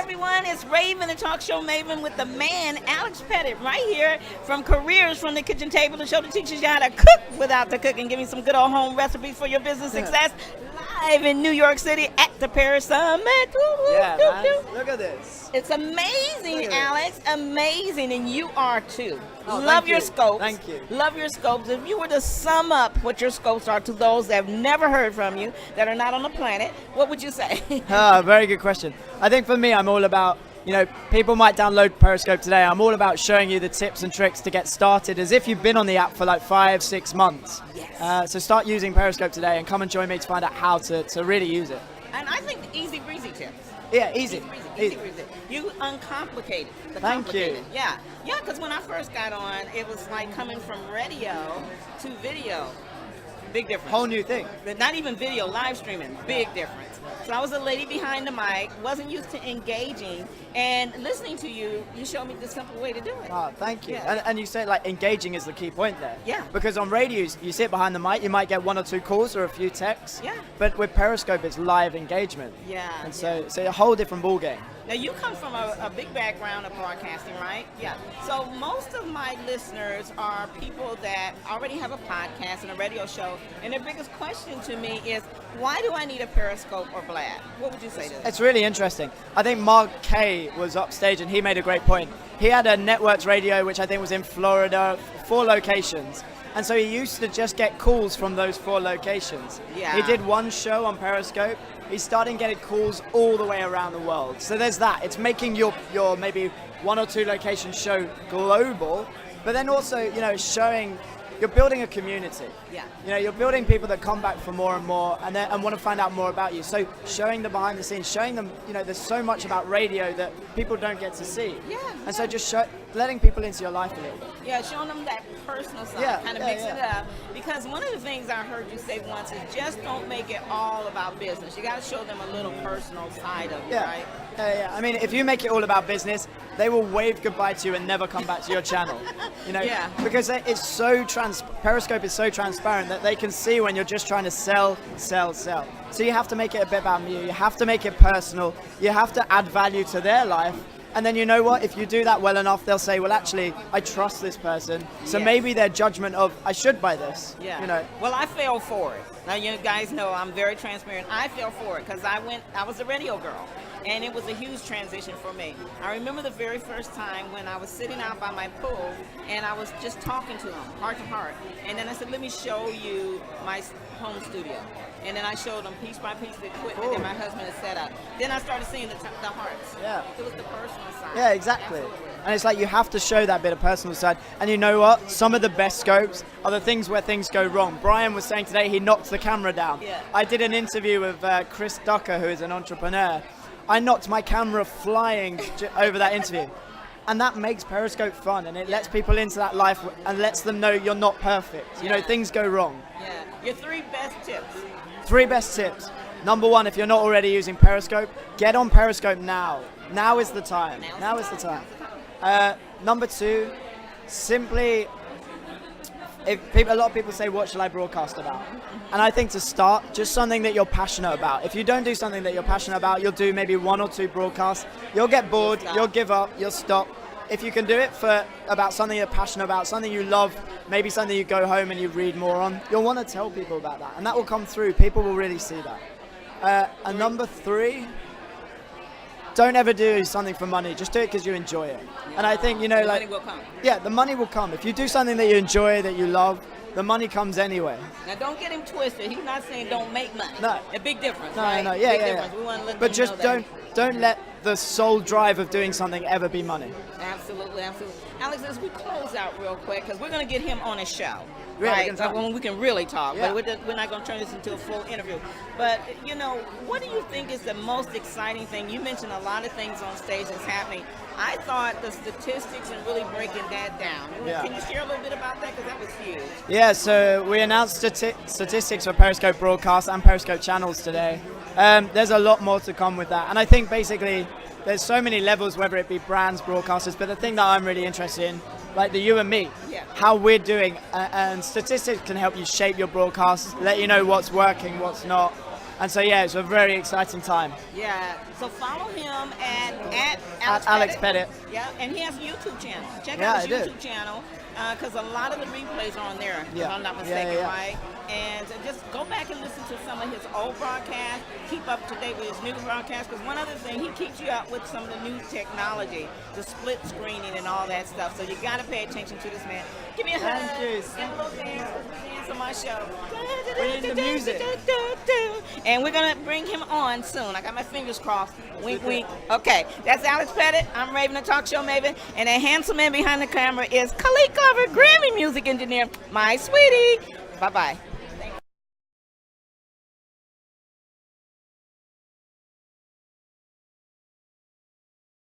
Everyone, it's Raven, the talk show maven with the man, Alex Pettitt, right here from Careers from the Kitchen Table, the show that teaches you how to cook without the cooking, giving some good old home recipes for your business success, live in New York City at the Paris Summit. Look at this. It's amazing, Alex, amazing, and you are too. Oh, Love your scopes. Thank you. Love your scopes. If you were to sum up what your scopes are to those that have never heard from you, that are not on the planet, what would you say? Very good question. I think for me, I'm all about, people might download Periscope today. I'm all about showing you the tips and tricks to get started as if you've been on the app for like 5-6 months. Yes. So start using Periscope today and come and join me to find out how to really use it. And I think the easy breezy tips. Yeah, easy. Easy breezy. You uncomplicated. Thank you. Yeah, because when I first got on, it was like coming from radio to video. Big difference. Whole new thing. But not even video, live streaming. Big difference. So I was a lady behind the mic, wasn't used to engaging, and listening to you, you showed me the simple way to do it. Oh, thank you. Yeah. And you said like engaging is the key point there. Yeah. Because on radio, you sit behind the mic, you might get 1 or 2 calls or a few texts. Yeah. But with Periscope, it's live engagement. Yeah. And so a whole different ball game. Now, you come from a big background of broadcasting, right? Yeah. So most of my listeners are people that already have a podcast and a radio show, and their biggest question to me is, why do I need a Periscope or Blab? What would you say to that? It's really interesting. I think Mark Kay was upstage, and he made a great point. He had a networked radio, which I think was in Florida, 4 locations. And so he used to just get calls from those 4 locations. Yeah. He did one show on Periscope. He's starting getting calls all the way around the world. So there's that. It's making your maybe 1 or 2 location show global, but then also, it's showing you're building a community. Yeah. You're building people that come back for more and more and want to find out more about you. So showing the behind the scenes, showing them, there's so much about radio that people don't get to see. Yeah. And so just letting people into your life a little bit. Yeah, showing them that personal side, Yeah, kind of mixing it up. Because one of the things I heard you say once is just don't make it all about business. You got to show them a little personal side of you, right? Yeah. I mean, if you make it all about business, they will wave goodbye to you and never come back to your channel. Yeah. Because it's so Periscope is so transparent that they can see when you're just trying to sell. So you have to make it a bit about you. You have to make it personal. You have to add value to their life. And then you know what? If you do that well enough, they'll say, well, actually, I trust this person. So maybe their judgment of, I should buy this. Yeah. Well, I fell for it. Now, you guys know I'm very transparent. I fell for it because I was a radio girl. And it was a huge transition for me. I remember the very first time when I was sitting out by my pool and I was just talking to them, heart to heart. And then I said, let me show you my home studio. And then I showed them piece by piece the equipment that my husband had set up. Then I started seeing the hearts. Yeah. It was the personal side. Yeah, exactly. Absolutely. And it's like you have to show that bit of personal side. And you know what? Some of the best scopes are the things where things go wrong. Brian was saying today he knocked the camera down. Yeah. I did an interview with Chris Ducker, who is an entrepreneur. I knocked my camera flying over that interview. And that makes Periscope fun, and it lets people into that life and lets them know you're not perfect. Things go wrong. Yeah. Your 3 best tips. 3 best tips. Number 1, if you're not already using Periscope, get on Periscope now. Now is the time. Now is the time. Number 2, simply, a lot of people say, what shall I broadcast about? And I think to start, just something that you're passionate about. If you don't do something that you're passionate about, you'll do maybe 1 or 2 broadcasts. You'll get bored, you'll give up, you'll stop. If you can do it about something you're passionate about, something you love, maybe something you go home and you read more on, you'll want to tell people about that. And that will come through. People will really see that. And number 3, don't ever do something for money. Just do it because you enjoy it. And I think, the money will come. Yeah, the money will come. If you do something that you enjoy, that you love, the money comes anyway. Now, don't get him twisted. He's not saying don't make money. No. A big difference, No, right? no, yeah, big yeah, difference. yeah. We want to let But them just know that. don't let the sole drive of doing something ever be money. Absolutely. Alex, as we close out real quick, because we're going to get him on a show. Really? Right? When we can really talk, Yeah. but we're not going to turn this into a full interview. But, what do you think is the most exciting thing? You mentioned a lot of things on stage that's happening. I thought the statistics and really breaking that down. Yeah. Can you share a little bit about that? Because that was huge. Yeah, so we announced statistics for Periscope broadcasts and Periscope channels today. There's a lot more to come with that. And I think basically there's so many levels, whether it be brands, broadcasters, but the thing that I'm really interested in, like the you and me, how we're doing, and statistics can help you shape your broadcast, let you know what's working, what's not. And so yeah, it's a very exciting time. Yeah. So follow him at Alex Pettitt. Yeah, and he has a YouTube channel. Check Yeah, out his I do. YouTube channel because a lot of the replays are on there, if Yeah. I'm not Yeah, mistaken, yeah. right? And just go back and listen to some of his old broadcasts. Keep up to date with his new broadcasts because one other thing, he keeps you up with some of the new technology, the split screening and all that stuff. So you got to pay attention to this man. Give me a hug. Thank you. Give a little dance. Dance on my show. Bring in the music. And we're going to bring him on soon. I got my fingers crossed. Wink, wink. Okay, that's Alex Pettitt. I'm Raven, the talk show maven. And the handsome man behind the camera is Khalid Carver, Grammy music engineer, my sweetie. Bye-bye.